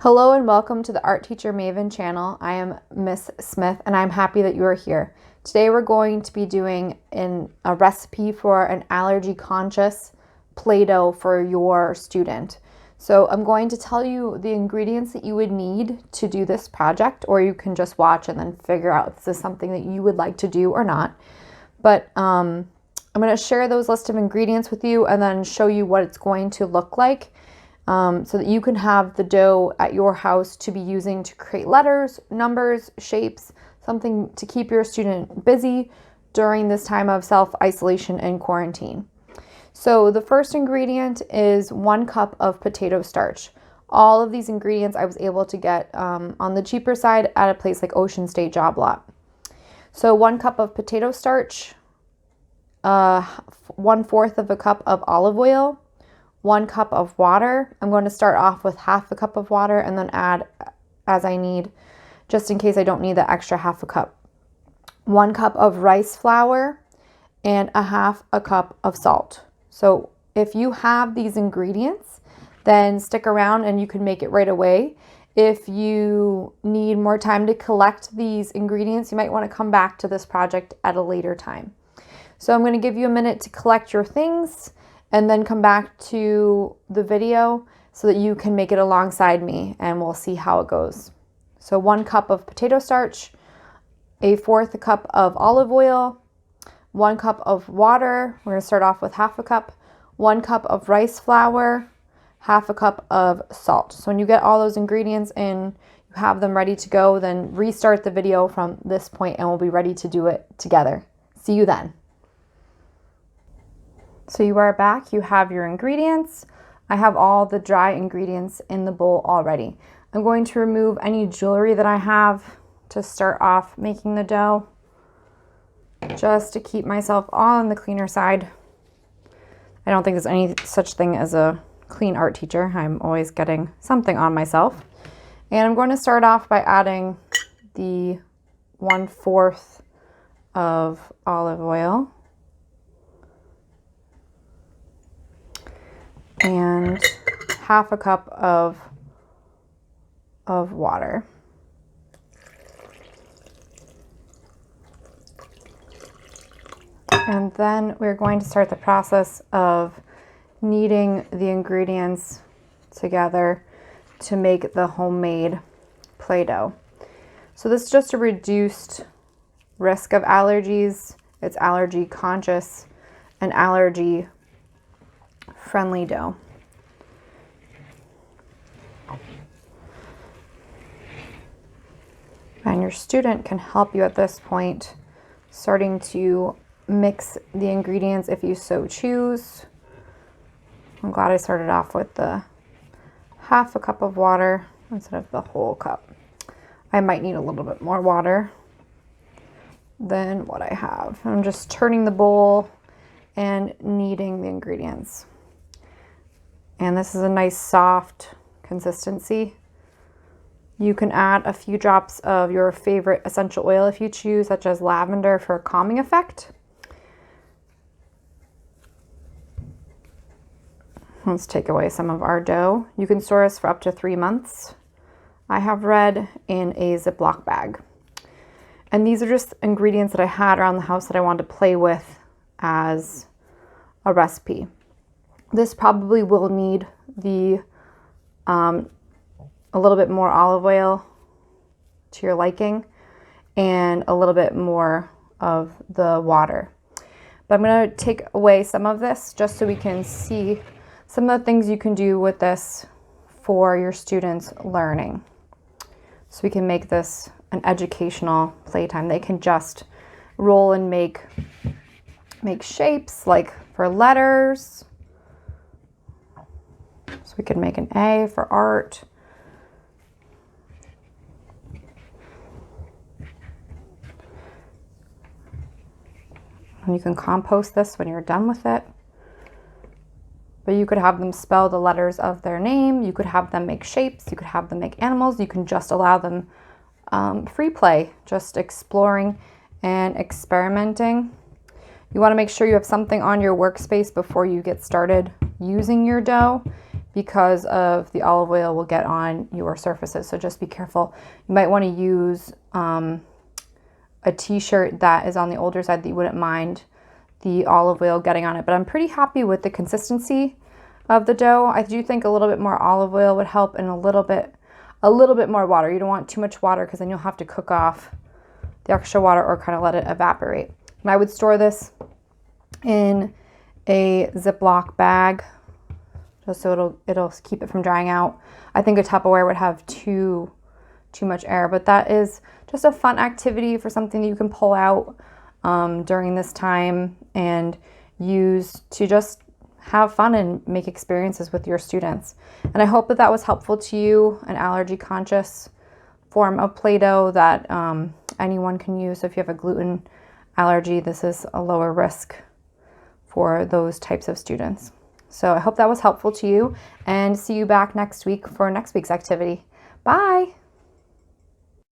Hello and welcome to the Art Teacher Maven channel. I am Miss Smith and I'm happy that you are here. Today we're going to be doing a recipe for an allergy conscious Play-Doh for your student. So I'm going to tell you the ingredients that you would need to do this project, or you can just watch and then figure out if this is something that you would like to do or not. But I'm going to share those list of ingredients with you and then show you what it's going to look like. So that you can have the dough at your house to be using to create letters, numbers, shapes, something to keep your student busy during this time of self-isolation and quarantine. So the first ingredient is 1 cup of potato starch. All of these ingredients I was able to get on the cheaper side at a place like Ocean State Job Lot. So 1 cup of potato starch, 1/4 of a cup of olive oil, 1 cup of water. I'm going to start off with 1/2 cup of water and then add as I need, just in case I don't need the extra 1/2 cup. 1 cup of rice flour and 1/2 cup of salt. So if you have these ingredients, then stick around and you can make it right away. If you need more time to collect these ingredients, you might want to come back to this project at a later time. So I'm going to give you a minute to collect your things and then come back to the video so that you can make it alongside me and we'll see how it goes. So 1 cup of potato starch, 1/4 cup of olive oil, 1 cup of water. We're going to start off with 1/2 cup, 1 cup of rice flour, 1/2 cup of salt. So when you get all those ingredients in, you have them ready to go, then restart the video from this point and we'll be ready to do it together. See you then. So you are back, you have your ingredients. I have all the dry ingredients in the bowl already. I'm going to remove any jewelry that I have to start off making the dough, just to keep myself on the cleaner side. I don't think there's any such thing as a clean art teacher. I'm always getting something on myself. And I'm going to start off by adding the 1/4 of olive oil and 1/2 cup of water. And then we're going to start the process of kneading the ingredients together to make the homemade Play-Doh. So this is just a reduced risk of allergies. It's allergy conscious and allergy friendly dough. And your student can help you at this point, starting to mix the ingredients if you so choose. I'm glad I started off with the 1/2 cup of water instead of the whole cup. I might need a little bit more water than what I have. I'm just turning the bowl and kneading the ingredients. And this is a nice soft consistency. You can add a few drops of your favorite essential oil if you choose, such as lavender for a calming effect. Let's take away some of our dough. You can store this for up to 3 months. I have read in a Ziploc bag. And these are just ingredients that I had around the house that I wanted to play with as a recipe. This probably will need the a little bit more olive oil to your liking and a little bit more of the water. But I'm going to take away some of this just so we can see some of the things you can do with this for your students' learning. So we can make this an educational playtime. They can just roll and make shapes like for letters. So we could make an A for art. And you can compost this when you're done with it. But you could have them spell the letters of their name. You could have them make shapes. You could have them make animals. You can just allow them free play, just exploring and experimenting. You want to make sure you have something on your workspace before you get started using your dough. because of the olive oil will get on your surfaces. So just be careful. You might want to use a t-shirt that is on the older side that you wouldn't mind the olive oil getting on it. But I'm pretty happy with the consistency of the dough. I do think a little bit more olive oil would help, and a little bit more water. You don't want too much water because then you'll have to cook off the extra water or kind of let it evaporate. And I would store this in a Ziploc bag just so it'll keep it from drying out. I think a Tupperware would have too much air, but that is just a fun activity for something that you can pull out during this time and use to just have fun and make experiences with your students. And I hope that that was helpful to you, an allergy conscious form of Play-Doh that anyone can use. So if you have a gluten allergy, this is a lower risk for those types of students. So I hope that was helpful to you, and see you back next week for next week's activity. Bye.